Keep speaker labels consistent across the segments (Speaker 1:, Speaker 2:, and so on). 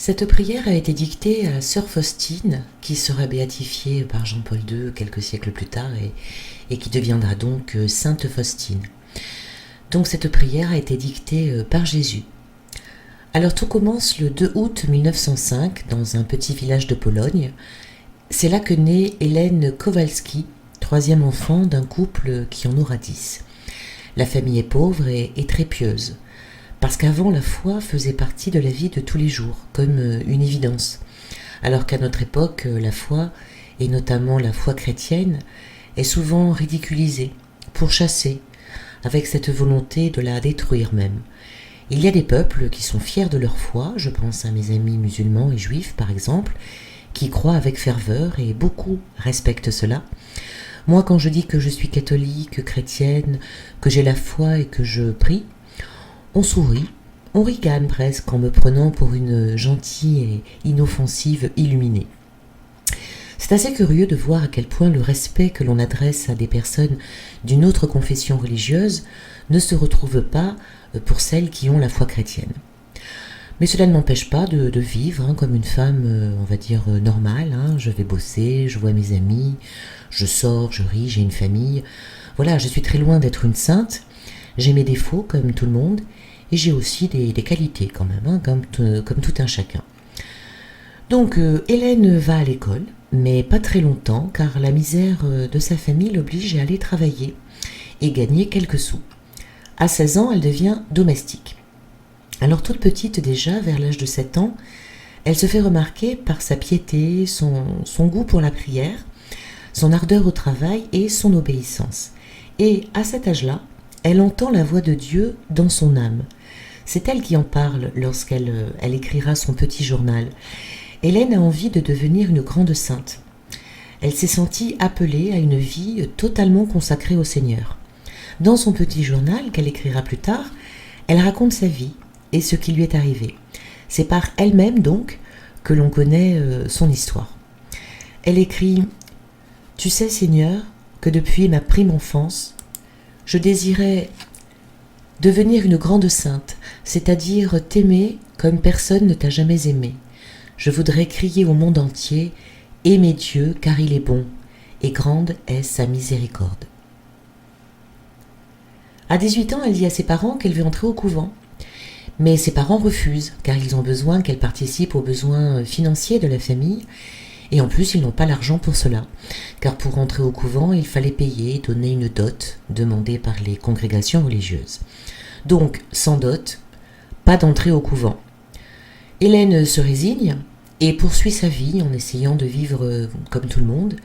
Speaker 1: Cette prière a été dictée à sœur Faustine, qui sera béatifiée par Jean-Paul II quelques siècles plus tard et qui deviendra donc Sainte Faustine. Donc cette prière a été dictée par Jésus. Alors tout commence le 2 août 1905 dans un petit village de Pologne. C'est là que naît Hélène Kowalski, troisième enfant d'un couple qui en aura 10. La famille est pauvre et très pieuse. Parce qu'avant, la foi faisait partie de la vie de tous les jours, comme une évidence. Alors qu'à notre époque, la foi, et notamment la foi chrétienne, est souvent ridiculisée, pourchassée, avec cette volonté de la détruire même. Il y a des peuples qui sont fiers de leur foi, je pense à mes amis musulmans et juifs par exemple, qui croient avec ferveur et beaucoup respectent cela. Moi, quand je dis que je suis catholique, chrétienne, que j'ai la foi et que je prie, on sourit, on ricane presque en me prenant pour une gentille et inoffensive illuminée. C'est assez curieux de voir à quel point le respect que l'on adresse à des personnes d'une autre confession religieuse ne se retrouve pas pour celles qui ont la foi chrétienne. Mais cela ne m'empêche pas de vivre comme une femme, on va dire, normale. Je vais bosser, je vois mes amis, je sors, je ris, j'ai une famille. Voilà, je suis très loin d'être une sainte. J'ai mes défauts comme tout le monde et j'ai aussi des qualités quand même, comme tout un chacun. Donc Hélène va à l'école, mais pas très longtemps car la misère de sa famille l'oblige à aller travailler et gagner quelques sous. À 16 ans, elle devient domestique. Alors toute petite déjà, vers l'âge de 7 ans, elle se fait remarquer par sa piété, son goût pour la prière, son ardeur au travail et son obéissance. Et à cet âge-là, elle entend la voix de Dieu dans son âme. C'est elle qui en parle lorsqu'elle écrira son petit journal. Hélène a envie de devenir une grande sainte. Elle s'est sentie appelée à une vie totalement consacrée au Seigneur. Dans son petit journal qu'elle écrira plus tard, elle raconte sa vie et ce qui lui est arrivé. C'est par elle-même donc que l'on connaît son histoire. Elle écrit « Tu sais Seigneur que depuis ma prime enfance, je désirais devenir une grande sainte, c'est-à-dire t'aimer comme personne ne t'a jamais aimé. Je voudrais crier au monde entier « Aimez Dieu car il est bon, et grande est sa miséricorde. » À 18 ans, elle dit à ses parents qu'elle veut entrer au couvent. Mais ses parents refusent, car ils ont besoin qu'elle participe aux besoins financiers de la famille, et en plus ils n'ont pas l'argent pour cela, car pour entrer au couvent, il fallait payer, donner une dot demandée par les congrégations religieuses. Donc, sans dot, pas d'entrée au couvent. Hélène se résigne et poursuit sa vie en essayant de vivre comme tout le monde,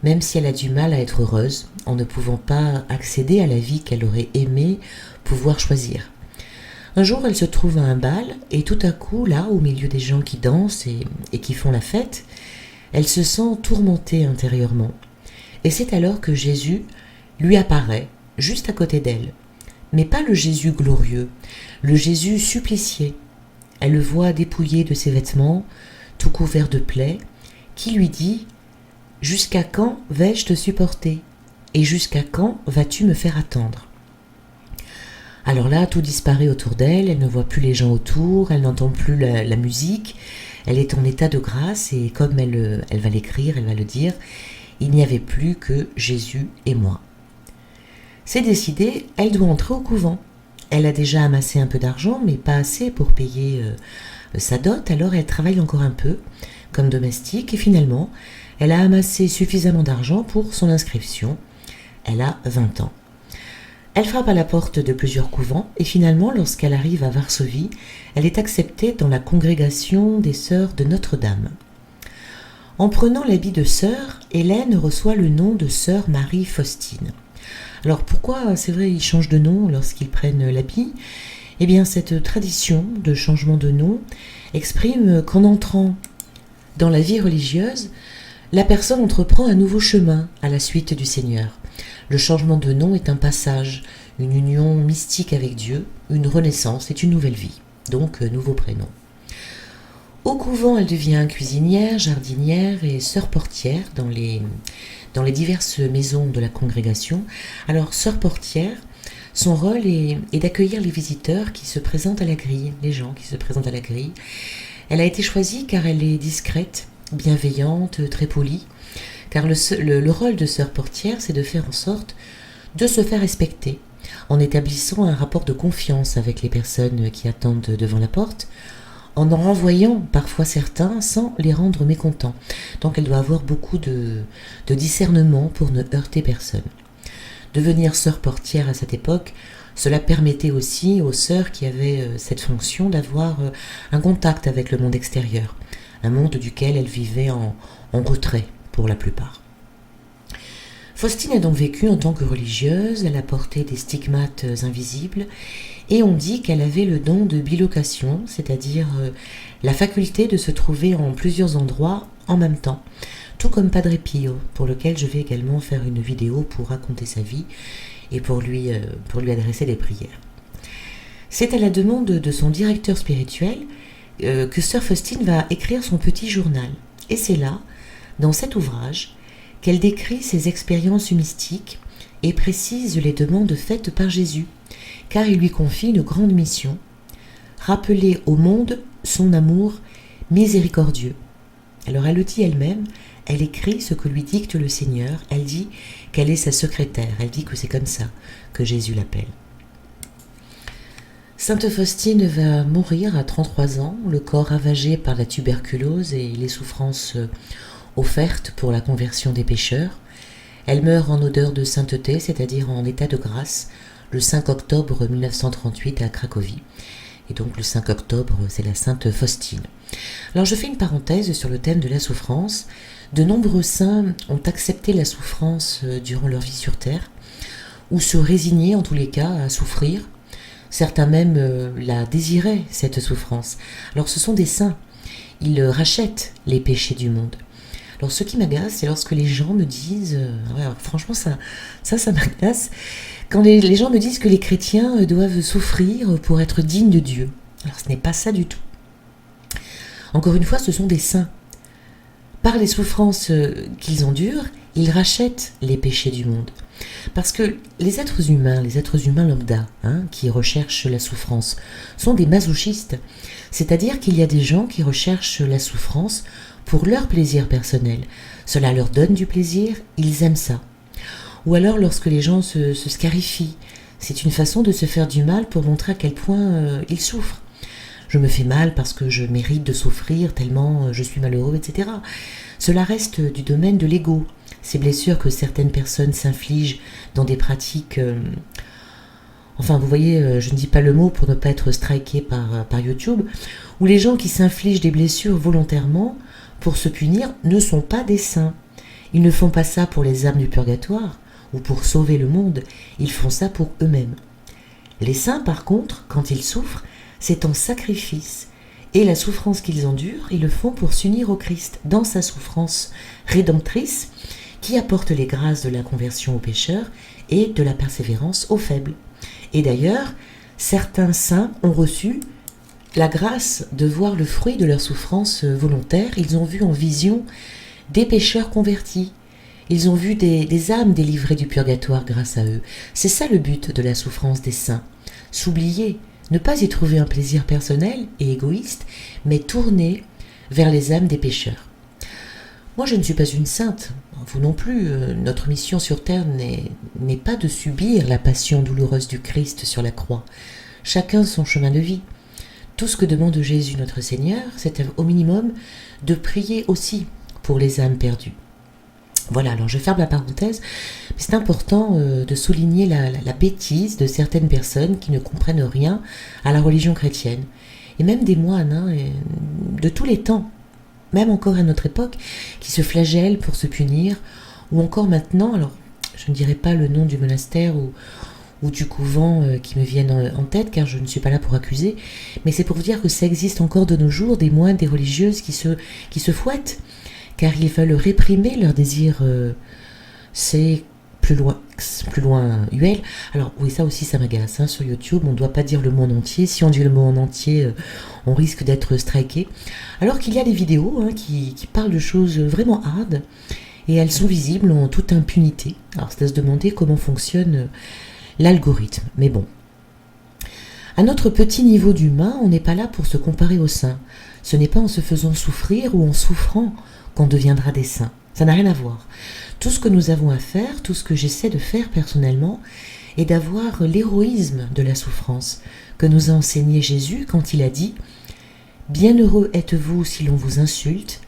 Speaker 1: même si elle a du mal à être heureuse, en ne pouvant pas accéder à la vie qu'elle aurait aimé pouvoir choisir. Un jour, elle se trouve à un bal, et tout à coup, là, au milieu des gens qui dansent et qui font la fête, elle se sent tourmentée intérieurement. Et c'est alors que Jésus lui apparaît, juste à côté d'elle. Mais pas le Jésus glorieux, le Jésus supplicié. Elle le voit dépouillé de ses vêtements, tout couvert de plaies, qui lui dit « Jusqu'à quand vais-je te supporter ? Et jusqu'à quand vas-tu me faire attendre ?» Alors là, tout disparaît autour d'elle, elle ne voit plus les gens autour, elle n'entend plus la musique, elle est en état de grâce et comme elle va l'écrire, elle va le dire, il n'y avait plus que Jésus et moi. C'est décidé, elle doit entrer au couvent. Elle a déjà amassé un peu d'argent, mais pas assez pour payer sa dot, alors elle travaille encore un peu comme domestique et finalement, elle a amassé suffisamment d'argent pour son inscription. Elle a 20 ans. Elle frappe à la porte de plusieurs couvents et finalement, lorsqu'elle arrive à Varsovie, elle est acceptée dans la congrégation des sœurs de Notre-Dame. En prenant l'habit de sœur, Hélène reçoit le nom de sœur Marie Faustine. Alors pourquoi, c'est vrai, ils changent de nom lorsqu'ils prennent l'habit ? Eh bien, cette tradition de changement de nom exprime qu'en entrant dans la vie religieuse, la personne entreprend un nouveau chemin à la suite du Seigneur. Le changement de nom est un passage, une union mystique avec Dieu, une renaissance et une nouvelle vie, donc nouveau prénom. Au couvent, elle devient cuisinière, jardinière et sœur portière dans les diverses maisons de la congrégation. Alors, sœur portière, son rôle est d'accueillir les visiteurs qui se présentent à la grille, les gens qui se présentent à la grille. Elle a été choisie car elle est discrète, bienveillante, très polie, car le rôle de sœur portière, c'est de faire en sorte de se faire respecter, en établissant un rapport de confiance avec les personnes qui attendent devant la porte, en renvoyant parfois certains sans les rendre mécontents. Donc elle doit avoir beaucoup de discernement pour ne heurter personne. Devenir sœur portière à cette époque, cela permettait aussi aux sœurs qui avaient cette fonction d'avoir un contact avec le monde extérieur, un monde duquel elles vivaient en retrait pour la plupart. Faustine a donc vécu en tant que religieuse, elle a porté des stigmates invisibles et on dit qu'elle avait le don de bilocation, c'est-à-dire la faculté de se trouver en plusieurs endroits en même temps, tout comme Padre Pio, pour lequel je vais également faire une vidéo pour raconter sa vie et pour lui adresser des prières. C'est à la demande de son directeur spirituel que sœur Faustine va écrire son petit journal. Et c'est là, dans cet ouvrage, qu'elle décrit ses expériences mystiques et précise les demandes faites par Jésus, car il lui confie une grande mission, rappeler au monde son amour miséricordieux. Alors elle le dit elle-même, elle écrit ce que lui dicte le Seigneur, elle dit qu'elle est sa secrétaire, elle dit que c'est comme ça que Jésus l'appelle. Sainte Faustine va mourir à 33 ans, le corps ravagé par la tuberculose et les souffrances offertes pour la conversion des pécheurs. Elle meurt en odeur de sainteté, c'est-à-dire en état de grâce, le 5 octobre 1938 à Cracovie. Et donc le 5 octobre, c'est la Sainte Faustine. Alors je fais une parenthèse sur le thème de la souffrance. De nombreux saints ont accepté la souffrance durant leur vie sur terre, ou se résignaient en tous les cas à souffrir. Certains même la désiraient, cette souffrance. Alors ce sont des saints. Ils rachètent les péchés du monde. Alors ce qui m'agace, c'est lorsque les gens me disent, franchement ça m'agace, quand les gens me disent que les chrétiens doivent souffrir pour être dignes de Dieu. Alors ce n'est pas ça du tout. Encore une fois, ce sont des saints. Par les souffrances qu'ils endurent, ils rachètent les péchés du monde. Parce que les êtres humains lambda, qui recherchent la souffrance, sont des masochistes. C'est-à-dire qu'il y a des gens qui recherchent la souffrance pour leur plaisir personnel. Cela leur donne du plaisir, ils aiment ça. Ou alors lorsque les gens se scarifient, c'est une façon de se faire du mal pour montrer à quel point ils souffrent. Je me fais mal parce que je mérite de souffrir tellement je suis malheureux, etc. Cela reste du domaine de l'ego. Ces blessures que certaines personnes s'infligent dans des pratiques... Enfin, vous voyez, je ne dis pas le mot pour ne pas être striké par YouTube, où les gens qui s'infligent des blessures volontairement pour se punir ne sont pas des saints. Ils ne font pas ça pour les âmes du purgatoire ou pour sauver le monde, ils font ça pour eux-mêmes. Les saints, par contre, quand ils souffrent, c'est en sacrifice. Et la souffrance qu'ils endurent, ils le font pour s'unir au Christ dans sa souffrance rédemptrice qui apporte les grâces de la conversion aux pécheurs et de la persévérance aux faibles. Et d'ailleurs, certains saints ont reçu la grâce de voir le fruit de leur souffrance volontaire. Ils ont vu en vision des pécheurs convertis. Ils ont vu des âmes délivrées du purgatoire grâce à eux. C'est ça le but de la souffrance des saints. S'oublier, ne pas y trouver un plaisir personnel et égoïste, mais tourner vers les âmes des pécheurs. Moi, je ne suis pas une sainte, vous non plus. Notre mission sur terre n'est pas de subir la passion douloureuse du Christ sur la croix. Chacun son chemin de vie. Tout ce que demande Jésus notre Seigneur, c'est au minimum de prier aussi pour les âmes perdues. Voilà, alors je ferme la parenthèse, mais c'est important de souligner la bêtise de certaines personnes qui ne comprennent rien à la religion chrétienne. Et même des moines de tous les temps, même encore à notre époque, qui se flagellent pour se punir, ou encore maintenant, alors je ne dirai pas le nom du monastère ou du couvent qui me viennent en tête, car je ne suis pas là pour accuser, mais c'est pour vous dire que ça existe encore de nos jours, des moines, des religieuses qui se fouettent, car ils veulent réprimer leur désir, c'est plus loin UL. Alors oui, ça aussi ça m'agace, sur YouTube, on ne doit pas dire le mot en entier, si on dit le mot en entier, on risque d'être striké, alors qu'il y a des vidéos qui parlent de choses vraiment hard, et elles sont visibles en toute impunité. Alors c'est à se demander comment fonctionne l'algorithme, mais bon. À notre petit niveau d'humain, on n'est pas là pour se comparer aux saints. Ce n'est pas en se faisant souffrir ou en souffrant qu'on deviendra des saints. Ça n'a rien à voir. Tout ce que nous avons à faire, tout ce que j'essaie de faire personnellement, est d'avoir l'héroïsme de la souffrance que nous a enseigné Jésus quand il a dit « Bienheureux êtes-vous si l'on vous insulte,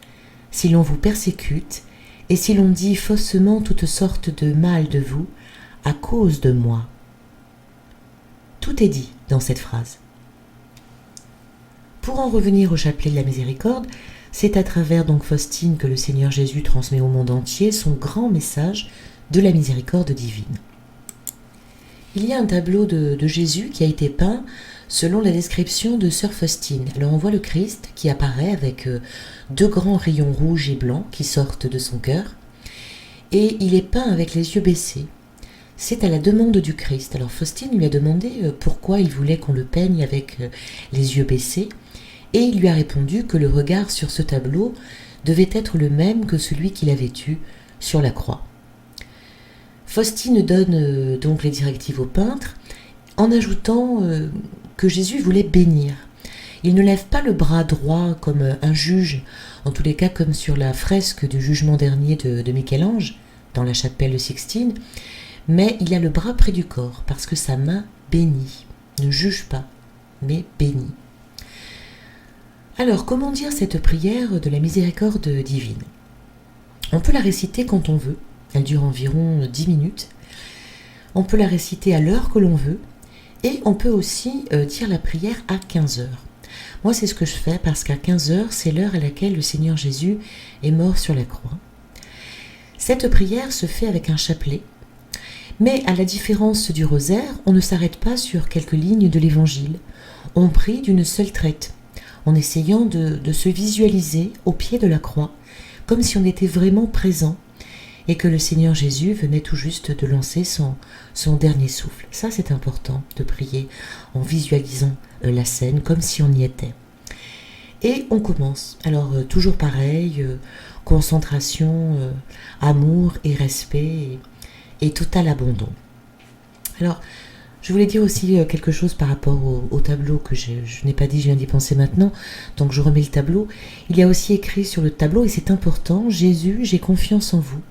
Speaker 1: si l'on vous persécute, et si l'on dit faussement toutes sortes de mal de vous, à cause de moi. » Tout est dit dans cette phrase. Pour en revenir au chapelet de la miséricorde, c'est à travers donc Faustine que le Seigneur Jésus transmet au monde entier son grand message de la miséricorde divine. Il y a un tableau de Jésus qui a été peint selon la description de sœur Faustine. Alors on voit le Christ qui apparaît avec deux grands rayons rouges et blancs qui sortent de son cœur, et il est peint avec les yeux baissés. C'est à la demande du Christ. Alors Faustine lui a demandé pourquoi il voulait qu'on le peigne avec les yeux baissés, et il lui a répondu que le regard sur ce tableau devait être le même que celui qu'il avait eu sur la croix. Faustine donne donc les directives au peintre en ajoutant que Jésus voulait bénir. Il ne lève pas le bras droit comme un juge, en tous les cas comme sur la fresque du jugement dernier de Michel-Ange, dans la chapelle Sixtine, mais il a le bras près du corps parce que sa main bénit, ne juge pas, mais bénit. Alors, comment dire cette prière de la miséricorde divine ? On peut la réciter quand on veut, elle dure environ 10 minutes. On peut la réciter à l'heure que l'on veut, et on peut aussi dire la prière à 15 heures. Moi, c'est ce que je fais parce qu'à 15 heures, c'est l'heure à laquelle le Seigneur Jésus est mort sur la croix. Cette prière se fait avec un chapelet, mais à la différence du rosaire, on ne s'arrête pas sur quelques lignes de l'Évangile. On prie d'une seule traite, en essayant de se visualiser au pied de la croix, comme si on était vraiment présent et que le Seigneur Jésus venait tout juste de lancer son dernier souffle. Ça, c'est important de prier en visualisant la scène comme si on y était. Et on commence. Alors, toujours pareil, concentration, amour et respect et total abandon. Alors, je voulais dire aussi quelque chose par rapport au tableau que je n'ai pas dit, je viens d'y penser maintenant, donc je remets le tableau. Il y a aussi écrit sur le tableau, et c'est important, « Jésus, j'ai confiance en vous ».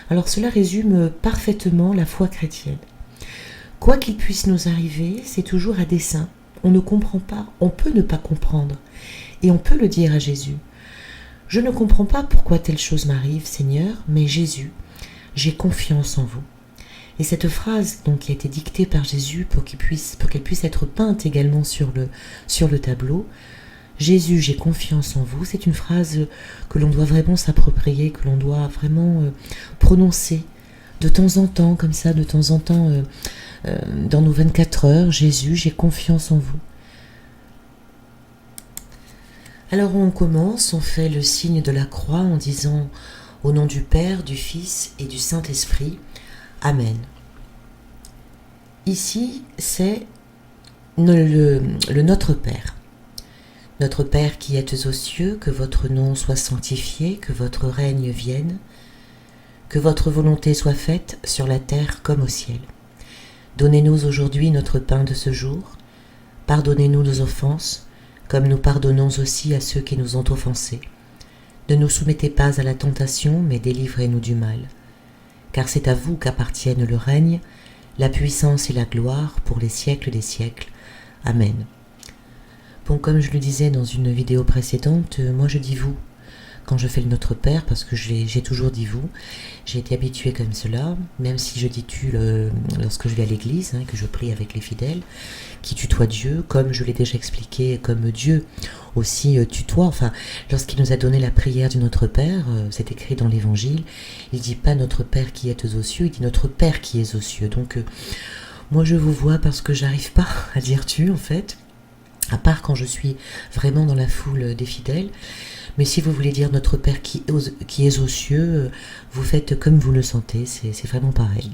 Speaker 1: Alors cela résume parfaitement la foi chrétienne. Quoi qu'il puisse nous arriver, c'est toujours à dessein. On ne comprend pas, on peut ne pas comprendre, et on peut le dire à Jésus. « Je ne comprends pas pourquoi telle chose m'arrive, Seigneur, mais Jésus, j'ai confiance en vous ». Et cette phrase donc, qui a été dictée par Jésus pour qu'elle puisse être peinte également sur le tableau, « Jésus, j'ai confiance en vous », c'est une phrase que l'on doit vraiment s'approprier, que l'on doit vraiment prononcer de temps en temps, comme ça, de temps en temps, dans nos 24 heures, « Jésus, j'ai confiance en vous ». Alors on commence, on fait le signe de la croix en disant « Au nom du Père, du Fils et du Saint-Esprit ». Amen. Ici, c'est le Notre Père. Notre Père qui êtes aux cieux, que votre nom soit sanctifié, que votre règne vienne, que votre volonté soit faite sur la terre comme au ciel. Donnez-nous aujourd'hui notre pain de ce jour. Pardonnez-nous nos offenses, comme nous pardonnons aussi à ceux qui nous ont offensés. Ne nous soumettez pas à la tentation, mais délivrez-nous du mal. Car c'est à vous qu'appartiennent le règne, la puissance et la gloire pour les siècles des siècles. Amen. Bon, comme je le disais dans une vidéo précédente, moi je dis vous quand je fais le Notre Père, parce que j'ai toujours dit vous. J'ai été habituée comme cela, même si je dis tu lorsque je vais à l'église, que je prie avec les fidèles, qui tutoient Dieu, comme je l'ai déjà expliqué, comme Dieu aussi tutoie. Enfin, lorsqu'il nous a donné la prière du Notre Père, c'est écrit dans l'Évangile, il dit pas Notre Père qui êtes aux cieux, il dit Notre Père qui est aux cieux. Donc, moi je vous vois parce que j'arrive pas à dire tu en fait, à part quand je suis vraiment dans la foule des fidèles. Mais si vous voulez dire Notre Père qui est aux cieux, vous faites comme vous le sentez, c'est vraiment pareil.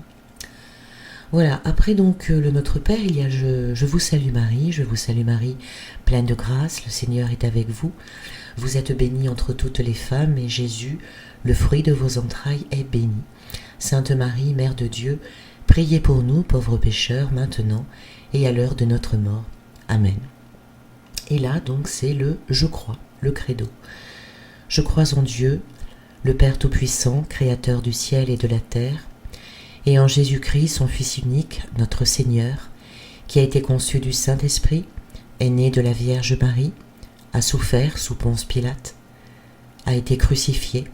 Speaker 1: Voilà, après donc le Notre Père, il y a je vous salue Marie, pleine de grâce, le Seigneur est avec vous. Vous êtes bénie entre toutes les femmes, et Jésus, le fruit de vos entrailles, est béni. Sainte Marie, Mère de Dieu, priez pour nous, pauvres pécheurs, maintenant et à l'heure de notre mort. Amen. Et là, donc, c'est le « je crois », le credo. Je crois en Dieu, le Père Tout-Puissant, Créateur du ciel et de la terre, et en Jésus-Christ, son Fils unique, notre Seigneur, qui a été conçu du Saint-Esprit, est né de la Vierge Marie, a souffert sous Ponce Pilate, a été crucifié,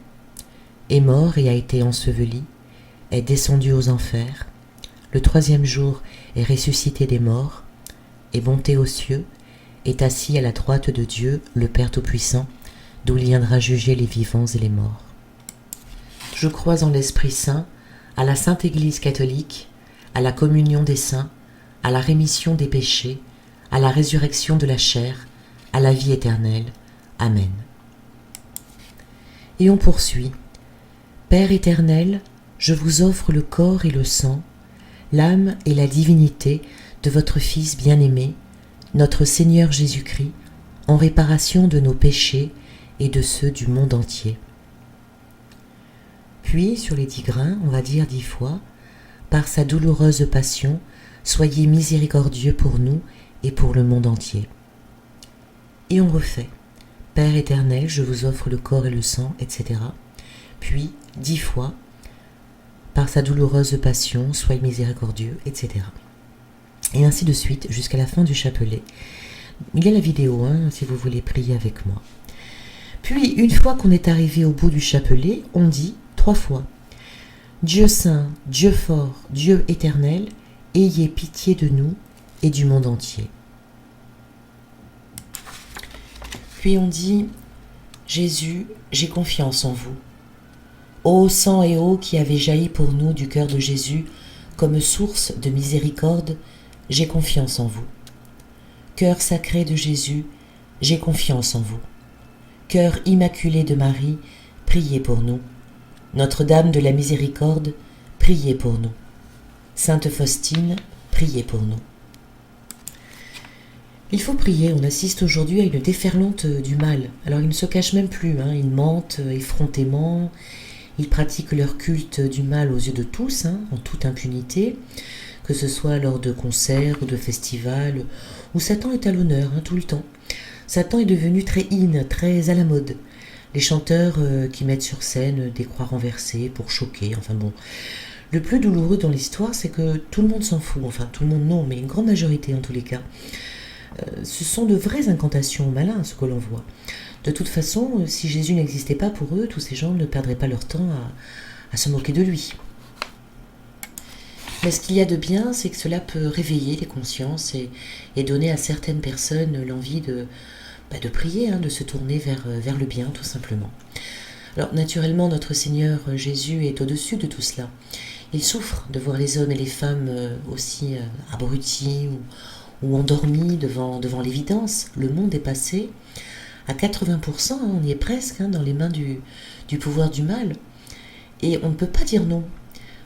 Speaker 1: est mort et a été enseveli, est descendu aux enfers, le troisième jour est ressuscité des morts, est monté aux cieux, est assis à la droite de Dieu, le Père Tout-Puissant, d'où il viendra juger les vivants et les morts. Je crois en l'Esprit Saint, à la Sainte Église catholique, à la communion des saints, à la rémission des péchés, à la résurrection de la chair, à la vie éternelle. Amen. Et on poursuit. Père éternel, je vous offre le corps et le sang, l'âme et la divinité de votre Fils bien-aimé, notre Seigneur Jésus-Christ, en réparation de nos péchés et de ceux du monde entier. Puis, sur les 10 grains, on va dire 10 fois, par sa douloureuse passion, soyez miséricordieux pour nous et pour le monde entier. Et on refait. Père éternel, je vous offre le corps et le sang, etc. Puis, 10 fois, par sa douloureuse passion, soyez miséricordieux, etc. Et ainsi de suite, jusqu'à la fin du chapelet. Il y a la vidéo, si vous voulez prier avec moi. Puis, une fois qu'on est arrivé au bout du chapelet, on dit 3 fois. Dieu saint, Dieu fort, Dieu éternel, ayez pitié de nous et du monde entier. Puis on dit, Jésus, j'ai confiance en vous. Ô sang et eau qui avez jailli pour nous du cœur de Jésus, comme source de miséricorde, j'ai confiance en vous. Cœur sacré de Jésus, j'ai confiance en vous. Cœur immaculé de Marie, priez pour nous. Notre-Dame de la Miséricorde, priez pour nous. Sainte Faustine, priez pour nous. Il faut prier, on assiste aujourd'hui à une déferlante du mal. Alors ils ne se cachent même plus, ils mentent effrontément, ils pratiquent leur culte du mal aux yeux de tous, en toute impunité, que ce soit lors de concerts ou de festivals, où Satan est à l'honneur tout le temps. Satan est devenu très très à la mode. Les chanteurs qui mettent sur scène des croix renversées pour choquer, Le plus douloureux dans l'histoire, c'est que tout le monde s'en fout, tout le monde non, mais une grande majorité en tous les cas. Ce sont de vraies incantations malins, ce que l'on voit. De toute façon, si Jésus n'existait pas pour eux, tous ces gens ne perdraient pas leur temps à se moquer de lui. Mais ce qu'il y a de bien, c'est que cela peut réveiller les consciences et donner à certaines personnes l'envie de prier, de se tourner vers le bien, tout simplement. Alors, naturellement, notre Seigneur Jésus est au-dessus de tout cela. Il souffre de voir les hommes et les femmes aussi abrutis ou endormis devant l'évidence. Le monde est passé à 80%, on y est presque, dans les mains du pouvoir du mal. Et on ne peut pas dire non.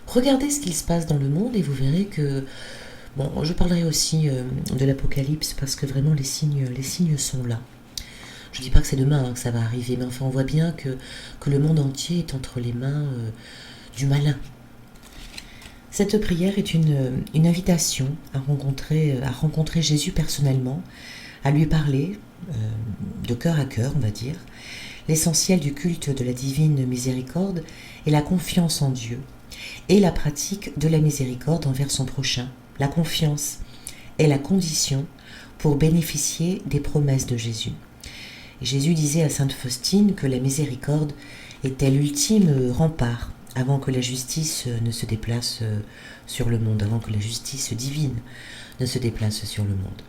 Speaker 1: Regardez ce qu'il se passe dans le monde et vous verrez que... je parlerai aussi de l'Apocalypse parce que vraiment les signes sont là. Je ne dis pas que c'est demain que ça va arriver, mais on voit bien que le monde entier est entre les mains du malin. Cette prière est une invitation à rencontrer Jésus personnellement, à lui parler de cœur à cœur, on va dire. L'essentiel du culte de la divine miséricorde est la confiance en Dieu et la pratique de la miséricorde envers son prochain. La confiance est la condition pour bénéficier des promesses de Jésus. Et Jésus disait à Sainte Faustine que la miséricorde était l'ultime rempart avant que la justice ne se déplace sur le monde, avant que la justice divine ne se déplace sur le monde.